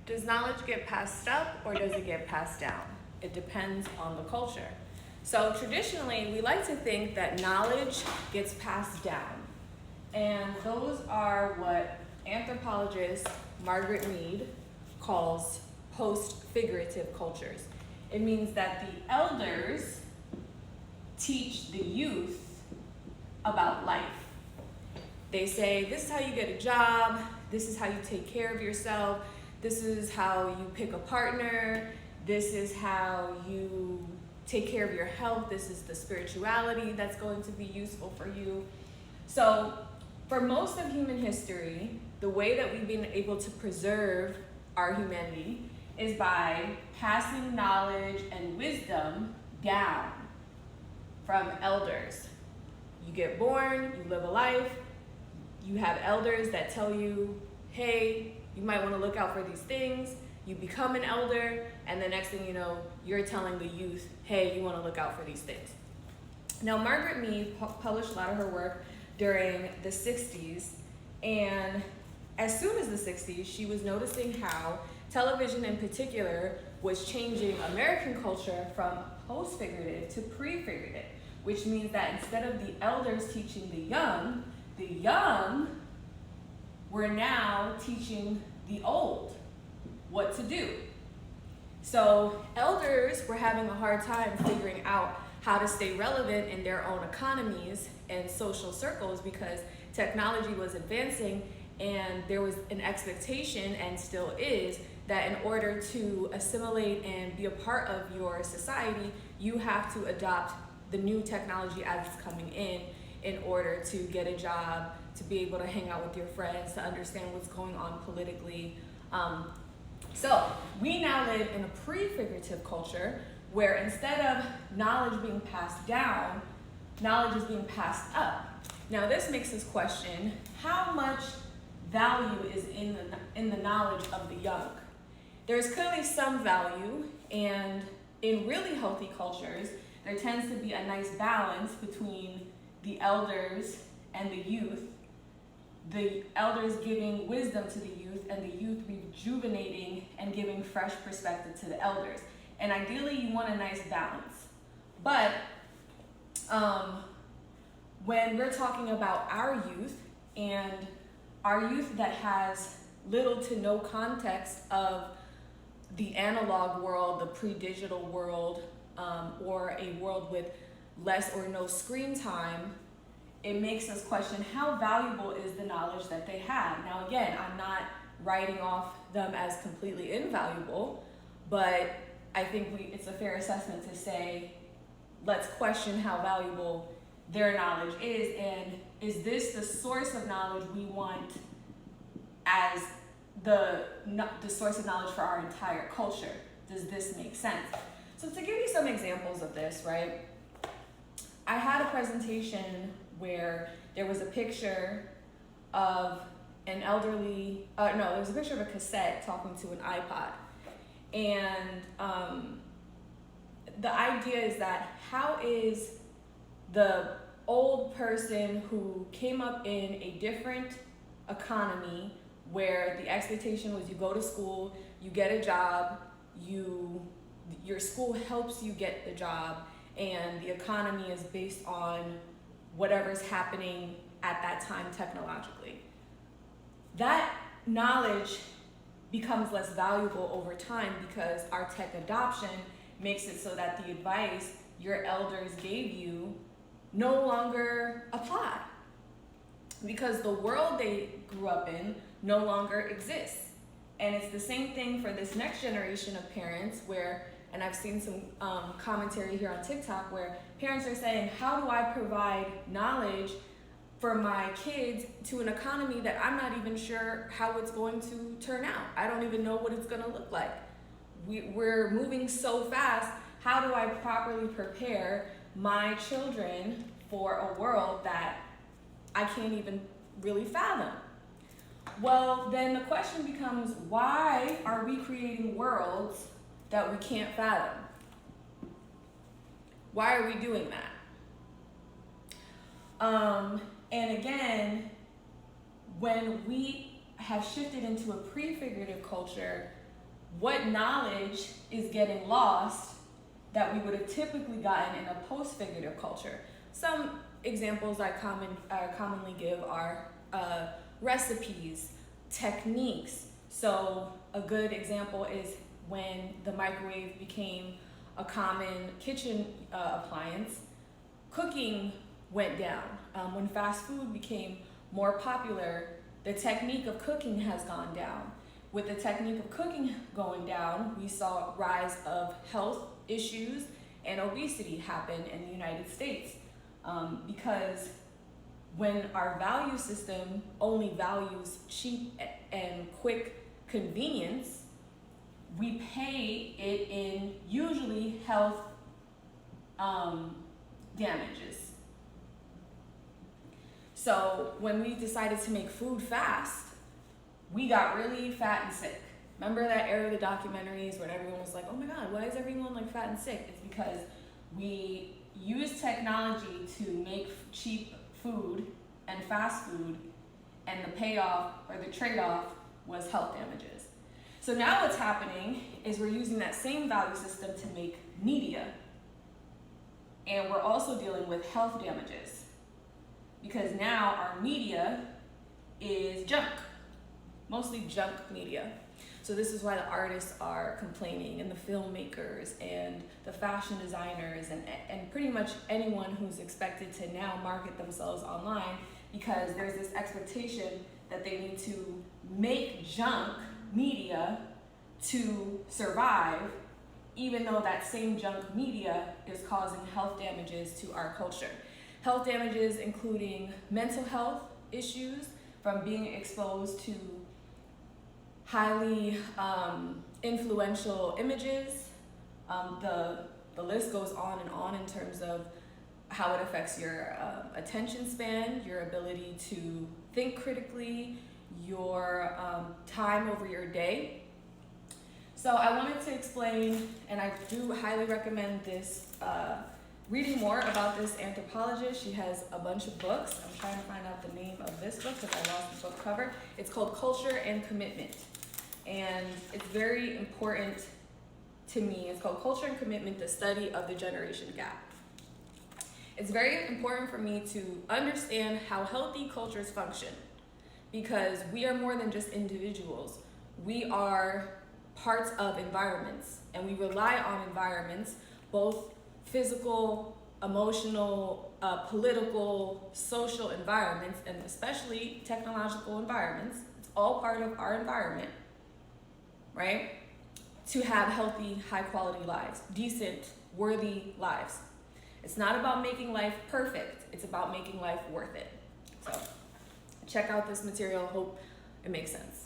Does knowledge get passed up or does it get passed down? It depends on the culture. So traditionally, we like to think that knowledge gets passed down. And those are what anthropologist Margaret Mead calls post-figurative cultures. It means that the elders teach the youth about life. They say, this is how you get a job, this is how you take care of yourself, this is how you pick a partner, this is how you take care of your health, this is the spirituality that's going to be useful for you. So for most of human history, the way that we've been able to preserve our humanity is by passing knowledge and wisdom down from elders. You get born, you live a life, you have elders that tell you, hey, you might want to look out for these things. You become an elder, and the next thing you know, you're telling the youth, hey, you want to look out for these things. Now, Margaret Mead published a lot of her work during the 60s, and as soon as the 60s, she was noticing how television in particular was changing American culture from post-figurative to pre-figurative, which means that instead of the elders teaching the young were now teaching the old what to do. So elders were having a hard time figuring out how to stay relevant in their own economies and social circles because technology was advancing, and there was an expectation, and still is, that in order to assimilate and be a part of your society, you have to adopt the new technology as it's coming in order to get a job, to be able to hang out with your friends, to understand what's going on politically. So we now live in a pre-figurative culture where instead of knowledge being passed down, knowledge is being passed up. Now this makes us question how much value is in the knowledge of the young. There's clearly some value, and in really healthy cultures, there tends to be a nice balance between the elders and the elders giving wisdom to the youth, and the youth rejuvenating and giving fresh perspective to the elders. And ideally, you want a nice balance. But when we're talking about our youth, and our youth that has little to no context of the analog world, the pre-digital world, or a world with less or no screen time, it makes us question how valuable is the knowledge that they have. Now again, I'm not writing off them as completely invaluable, but I think it's a fair assessment to say, let's question how valuable their knowledge is, and is this the source of knowledge we want as the source of knowledge for our entire culture? Does this make sense? So to give you some examples of this, right? I had a presentation where there was a picture of an elderly, it was a picture of a cassette talking to an iPod. And the idea is that how is the old person who came up in a different economy where the expectation was you go to school, you get a job, your school helps you get the job, and the economy is based on whatever's happening at that time technologically. That knowledge becomes less valuable over time because our tech adoption makes it so that the advice your elders gave you no longer apply, because the world they grew up in no longer exists. And it's the same thing for this next generation of parents where, and I've seen some commentary here on TikTok where parents are saying, how do I provide knowledge for my kids to an economy that I'm not even sure how it's going to turn out? I don't even know what it's gonna look like. We're moving so fast. How do I properly prepare my children for a world that I can't even really fathom? Well, then the question becomes, why are we creating worlds that we can't fathom? Why are we doing that? And again, when we have shifted into a prefigurative culture, what knowledge is getting lost that we would have typically gotten in a post-figurative culture. Some examples I commonly give are recipes, techniques. So a good example is when the microwave became a common kitchen appliance, cooking went down. When fast food became more popular, the technique of cooking has gone down. With the technique of cooking going down, we saw a rise of health issues and obesity happen in the United States. Because when our value system only values cheap and quick convenience, we pay it in usually health damages. So when we decided to make food fast, we got really fat and sick. Remember that era of the documentaries when everyone was like, oh my God, why is everyone like fat and sick? It's because we use technology to make cheap food and fast food, and the payoff or the trade-off was health damages. So now what's happening is we're using that same value system to make media, and we're also dealing with health damages because now our media is junk, mostly junk media. So this is why the artists are complaining, and the filmmakers and the fashion designers and pretty much anyone who's expected to now market themselves online, because there's this expectation that they need to make junk media to survive, even though that same junk media is causing health damages to our culture. Health damages including mental health issues from being exposed to highly influential images. The list goes on and on in terms of how it affects your attention span, your ability to think critically, your time over your day. So I wanted to explain, and I do highly recommend this, reading more about this anthropologist. She has a bunch of books. I'm trying to find out the name of this book because I lost the book cover. It's called Culture and Commitment. And it's very important to me. It's called Culture and Commitment, the Study of the Generation Gap. It's very important for me to understand how healthy cultures function, because we are more than just individuals. We are parts of environments, and we rely on environments, both physical, emotional, political, social environments, and especially technological environments. It's all part of our environment, right? To have healthy, high quality lives, decent, worthy lives. It's not about making life perfect. It's about making life worth it. So check out this material. Hope it makes sense.